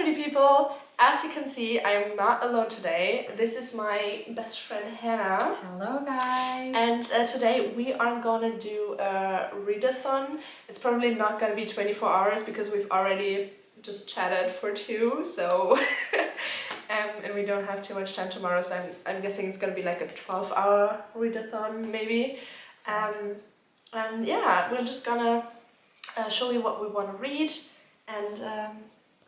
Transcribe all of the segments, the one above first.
pretty people! As you can see, I am not alone today. This is my best friend Hanna. Hello guys! And today we are gonna do a readathon. It's probably not gonna be 24 hours because we've already just chatted for 2, so and we don't have too much time tomorrow, so I'm guessing it's gonna be like a 12-hour readathon maybe. And yeah, we're just gonna show you what we want to read, and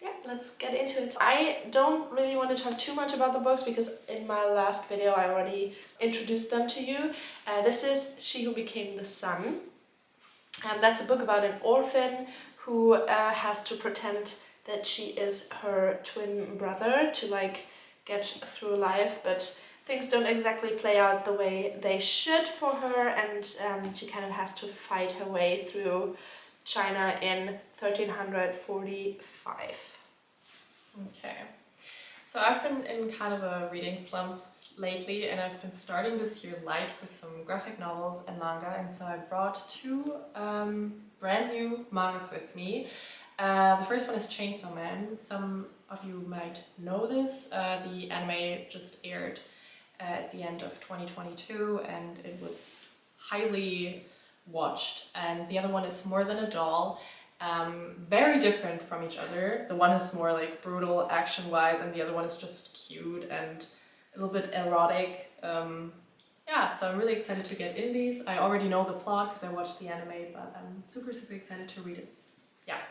yeah, let's get into it. I don't really want to talk too much about the books because in my last video I already introduced them to you. This is She Who Became the Sun, and that's a book about an orphan who has to pretend that she is her twin brother to like get through life, but things don't exactly play out the way they should for her, and she kind of has to fight her way through China in 1345. Okay, so I've been in kind of a reading slump lately, and I've been starting this year light with some graphic novels and manga, and so I brought 2 brand new mangas with me. The first one is Chainsaw Man. Some of you might know this. The anime just aired at the end of 2022 and it was highly watched. And the other one is More Than a Doll. Very different from each other. The one is more like brutal action-wise and the other one is just cute and a little bit erotic. Yeah, so I'm really excited to get in these. I already know the plot because I watched the anime, but I'm super excited to read it. Yeah.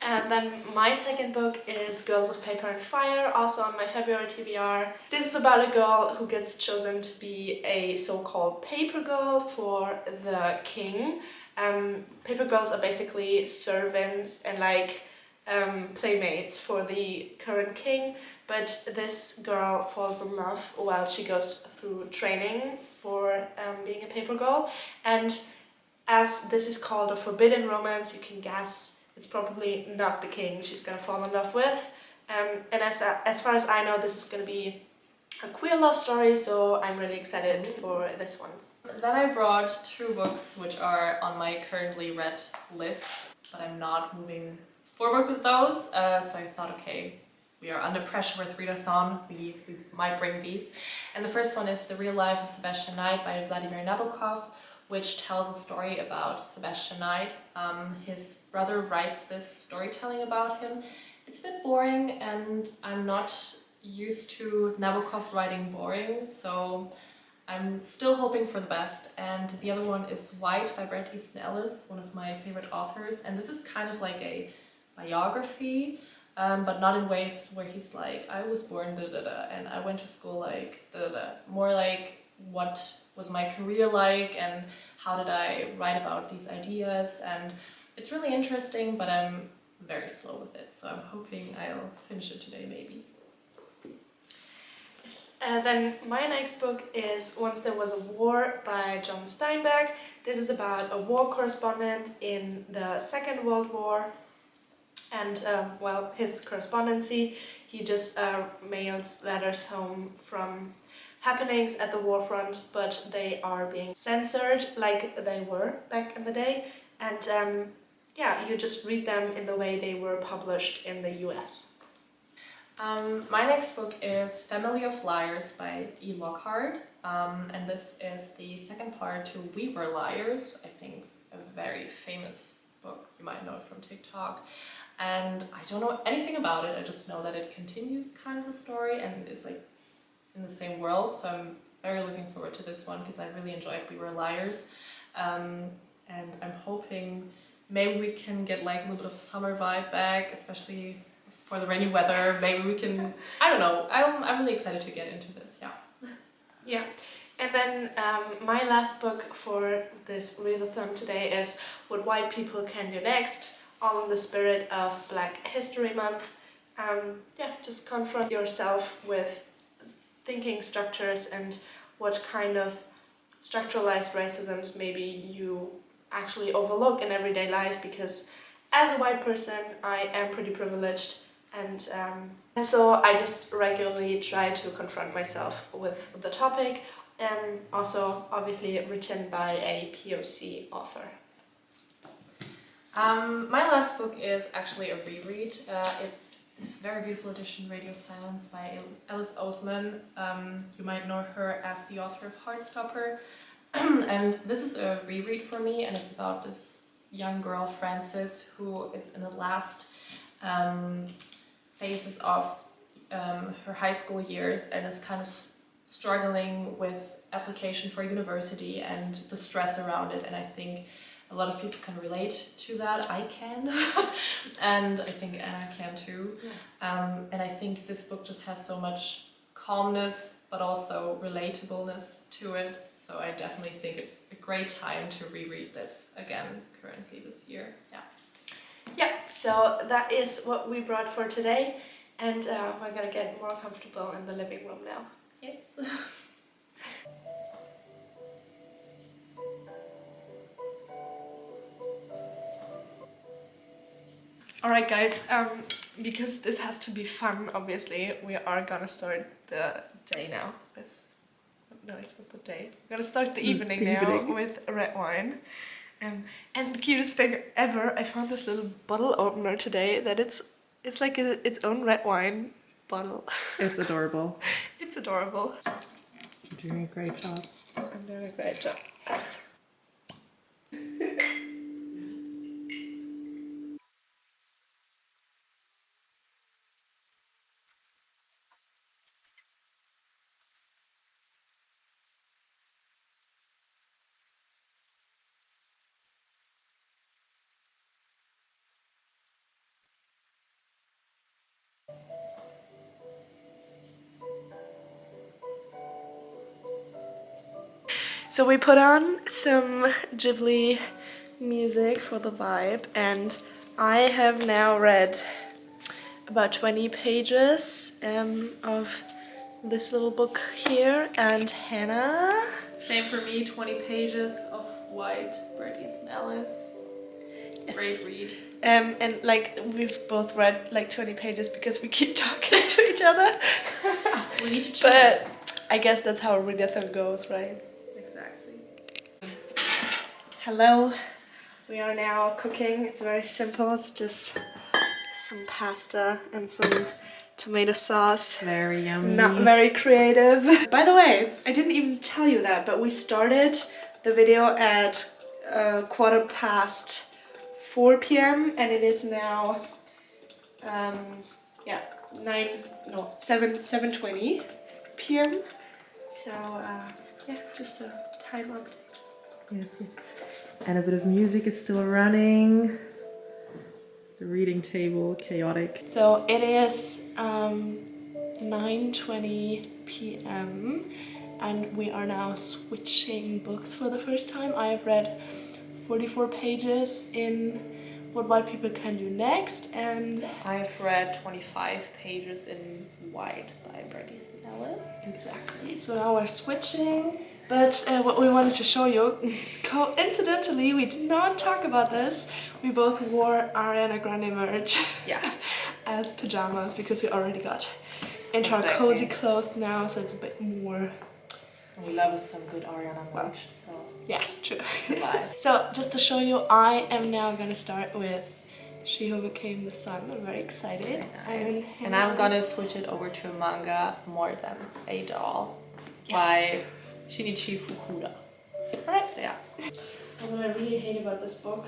And then my second book is Girls of Paper and Fire, also on my February TBR. This is about a girl who gets chosen to be a so-called paper girl for the king. Paper girls are basically servants and like playmates for the current king, but this girl falls in love while she goes through training for being a paper girl. And as this is called a forbidden romance, you can guess it's probably not the king she's gonna fall in love with. And as far as I know, this is gonna be a queer love story, so I'm really excited for this one. Then I brought 2 books which are on my currently read list, but I'm not moving forward with those, so I thought, okay, we are under pressure with Readathon, we might bring these. And the first one is The Real Life of Sebastian Knight by Vladimir Nabokov, which tells a story about Sebastian Knight. His brother writes this storytelling about him. It's a bit boring and I'm not used to Nabokov writing boring, so I'm still hoping for the best. And the other one is White by Bret Easton Ellis, one of my favorite authors, and this is kind of like a biography, but not in ways where he's like, I was born da-da-da and I went to school like da-da-da. More like, what was my career like and how did I write about these ideas, and it's really interesting, but I'm very slow with it, so I'm hoping I'll finish it today maybe. Yes. Then my next book is Once There Was a War by John Steinbeck. This is about a war correspondent in the Second World War, and well, his correspondency, he just mails letters home from happenings at the war front, but they are being censored like they were back in the day, and yeah, you just read them in the way they were published in the US. My next book is Family of Liars by E. Lockhart, and this is the second part to We Were Liars, I think a very famous book, you might know it from TikTok. And I don't know anything about it, I just know that it continues kind of the story and is like in the same world, so I'm very looking forward to this one because I really enjoyed We Were Liars, and I'm hoping maybe we can get like a little bit of summer vibe back, especially for the rainy weather. Maybe we can, I don't know, I'm really excited to get into this, yeah. Yeah, and then my last book for this readathon today is What White People Can Do Next, all in the spirit of Black History Month. Yeah, just confront yourself with thinking structures and what kind of structuralized racisms maybe you actually overlook in everyday life, because as a white person I am pretty privileged, and so I just regularly try to confront myself with the topic, and also obviously written by a POC author. My last book is actually a reread. It's this very beautiful edition, Radio Silence by Alice Oseman. You might know her as the author of Heartstopper. And this is a reread for me, and it's about this young girl, Frances, who is in the last phases of her high school years and is kind of struggling with application for university and the stress around it. And I think a lot of people can relate to that. I can. And I think Anna can too. Yeah. And I think this book just has so much calmness but also relatableness to it. So I definitely think it's a great time to reread this again currently this year. Yeah. Yeah, so that is what we brought for today. And we're gonna get more comfortable in the living room now. Yes. Alright guys, because this has to be fun, obviously, we are gonna start the day now with... No, it's not the day. We're gonna start the evening with red wine. And the cutest thing ever, I found this little bottle opener today that it's like its own red wine bottle. It's adorable. It's adorable. You're doing a great job. I'm doing a great job. So we put on some Ghibli music for the vibe, and I have now read about 20 pages of this little book here, and Hannah... Same for me, 20 pages of White, Bret Easton Ellis. Yes. Great read. And like we've both read like 20 pages because we keep talking to each other. We need to check. But I guess that's how a readathon goes, right? Exactly. Hello. We are now cooking. It's very simple. It's just some pasta and some tomato sauce. Very yummy. Not very creative. By the way, I didn't even tell you that, but we started the video at 4 p.m. and it is now 7:20 p.m. So yeah, just a time update. Yes. And a bit of music is still running. The reading table, chaotic. So it is 9:20 p.m. and we are now switching books for the first time. I have read 44 pages in What White People Can Do Next, and I have read 25 pages in White by Bret Easton Ellis. Exactly. So now we're switching. But what we wanted to show you, coincidentally, we did not talk about this. We both wore Ariana Grande merch. Yes. As pajamas because we already got into our cozy clothes now, so it's a bit more. We love some good Ariana merch, so yeah, true. It's a vibe. So just to show you, I am now gonna start with She Who Became the Sun. I'm very excited. Nice. And I'm gonna switch it over to a manga, More Than a Doll, Yes. by Shinichi Fukuda. Alright. So yeah. And what I really hate about this book,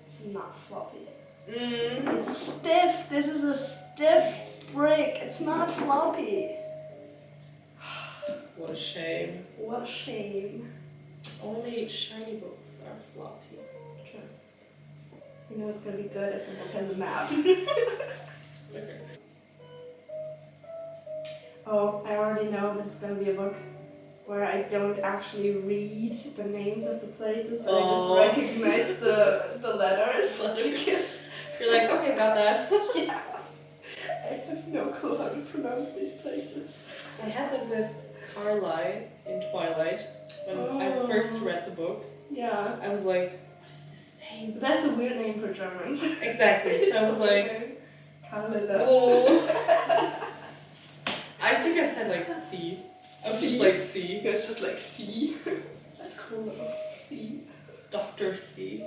it's not floppy. It's stiff. This is a stiff brick. It's not floppy. What a shame. What a shame. Only shiny books are floppy. True. You know it's gonna be good if the book has a map. Oh, I already know this is gonna be a book where I don't actually read the names of the places, but I just recognize the letters. Because you're like, okay, got that. Yeah. I have no clue how to pronounce these places. I had it with Carly in Twilight when I first read the book. Yeah. I was like, what is this name? That's a weird name for Germans. Exactly. So I was like, Carlilla. oh. I think I said like C. I was just like C. It was just like C. That's cool though. C. Dr. C.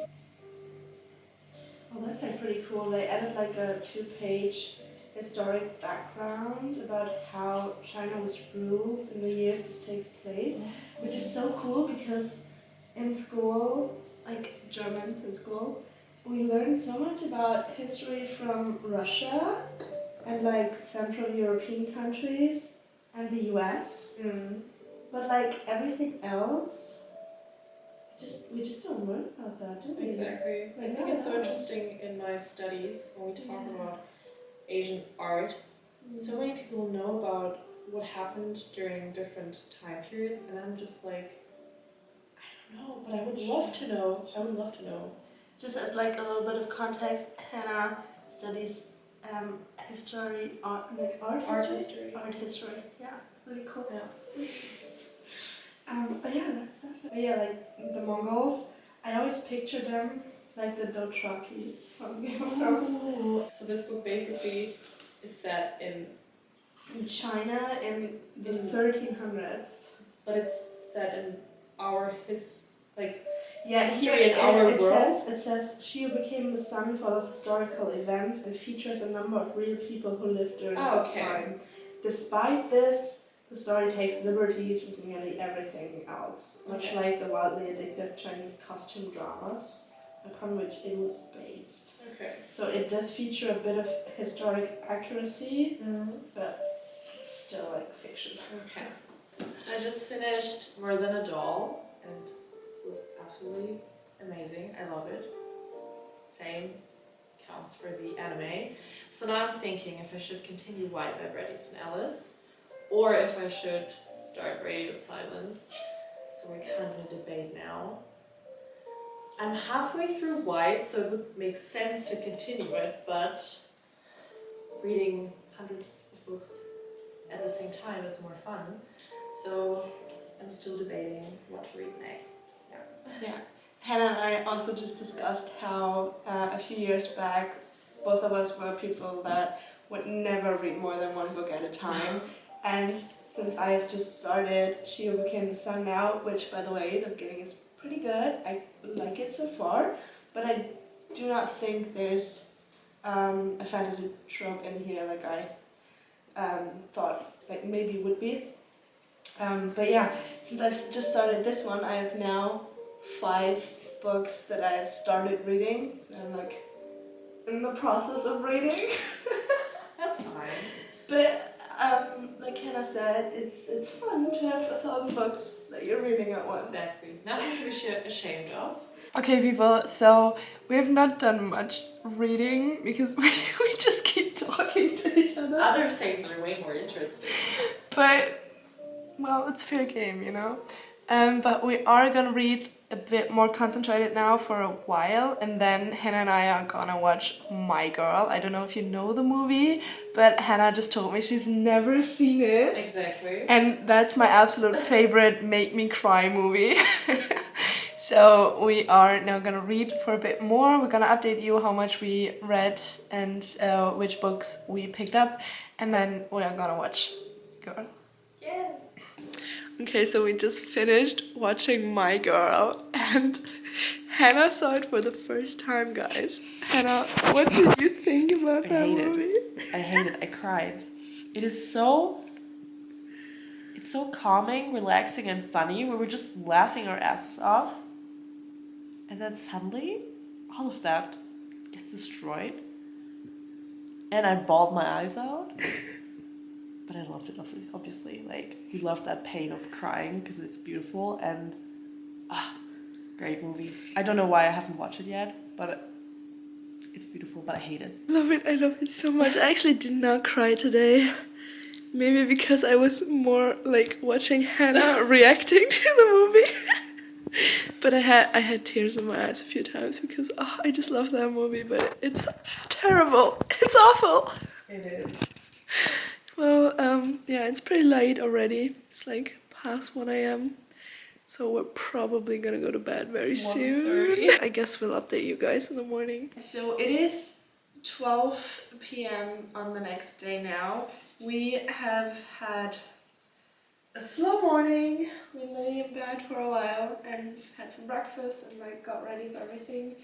Oh, that's like pretty cool. They added like a 2-page historic background about how China was ruled in the years this takes place, which is so cool because in school, like Germans in school, we learned so much about history from Russia and like Central European countries and the US, but like everything else, we just don't learn about that, do we? Exactly. I think it's so interesting in my studies when we talk about Asian art. So many people know about what happened during different time periods, and I'm just like, I don't know, but I would love to know. I would love to know. Just as like a little bit of context, Hannah studies history, art history. Art history. Yeah, it's really cool. Yeah. But yeah, that's it. But yeah, like the Mongols, I always picture them like the Dothraki from Game of Thrones. So this book basically is set in China in the 1300s. But it's set in our yeah, history in our world. It says she who became the sun follows historical events and features a number of real people who lived during this time. Despite this, the story takes liberties with nearly everything else, much like the wildly addictive Chinese costume dramas upon which it was based. Okay. So it does feature a bit of historic accuracy, but it's still like fiction. Okay. So I just finished More Than a Doll, and it was absolutely amazing. I love it. Same counts for the anime. So now I'm thinking if I should continue White by Bret Easton Ellis, or if I should start Radio Silence. So we're kind of in a debate now. I'm halfway through White, so it would make sense to continue it, but reading hundreds of books at the same time is more fun. So I'm still debating what to read next. Yeah. Hannah and I also just discussed how a few years back both of us were people that would never read more than one book at a time. And since I have just started She Who Became the Sun now, which by the way, the beginning is pretty good. I like it so far, but I do not think there's a fantasy trope in here like I thought like maybe would be. But yeah, since I've just started this one, I have now 5 books that I have started reading. I'm like in the process of reading. That's fine. But like Hanna said, it's fun to have 1,000 books that you're reading at once. Exactly. Nothing to be ashamed of. Okay, people, so we have not done much reading because we just keep talking to each other. Other things are way more interesting. But, well, it's fair game, you know? But we are gonna read a bit more concentrated now for a while, and then Hannah and I are gonna watch My Girl. I don't know if you know the movie, but Hannah just told me she's never seen it. Exactly. And that's my absolute favorite make me cry movie. So we are now gonna read for a bit more. We're gonna update you how much we read and which books we picked up, and then we are gonna watch Girl. Yes. Okay, so we just finished watching My Girl, and Hannah saw it for the first time, guys. Hannah, what did you think about that movie? I hate it. I cried. It's so calming, relaxing, and funny. We were just laughing our asses off. And then suddenly, all of that gets destroyed. And I bawled my eyes out. But I loved it, obviously. Like, we loved that pain of crying because it's beautiful. And, great movie. I don't know why I haven't watched it yet, but it's beautiful, but I hate it. I love it so much. I actually did not cry today. Maybe because I was more like watching Hannah reacting to the movie. But I had tears in my eyes a few times because I just love that movie, but it's terrible. It's awful. It is. Well, yeah, it's pretty late already. It's like past 1 a.m. So we're probably gonna go to bed very soon. I guess we'll update you guys in the morning. So it is 12 p.m. on the next day now. We have had a slow morning. We lay in bed for a while and had some breakfast and like got ready for everything.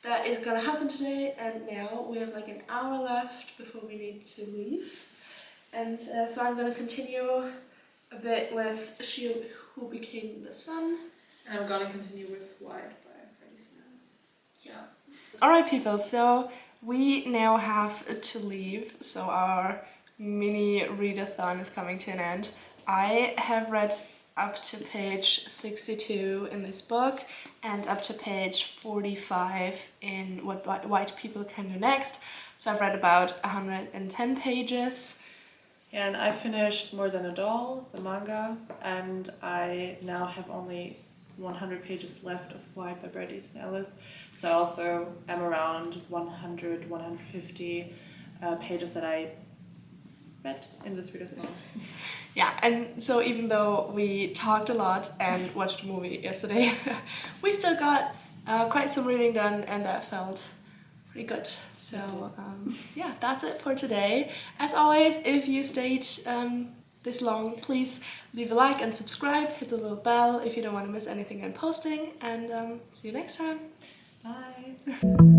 that is gonna happen today, and now we have like an hour left before we need to leave. And so I'm gonna continue a bit with She Who Became the Sun. And I'm gonna continue with White by Freddie Snells. Yeah. Alright people, so we now have to leave, so our mini readathon is coming to an end. I have read up to page 62 in this book and up to page 45 in What White People Can Do Next. So I've read about 110 pages. Yeah, and I finished More Than a Doll, the manga, and I now have only 100 pages left of White by Freddie Snells. So I also am around 100, 150 pages that I read in this readathon. Yeah, and so even though we talked a lot and watched a movie yesterday, we still got quite some reading done, and that felt pretty good. So yeah, that's it for today. As always, if you stayed this long, please leave a like and subscribe, hit the little bell if you don't want to miss anything I'm posting, and see you next time. Bye!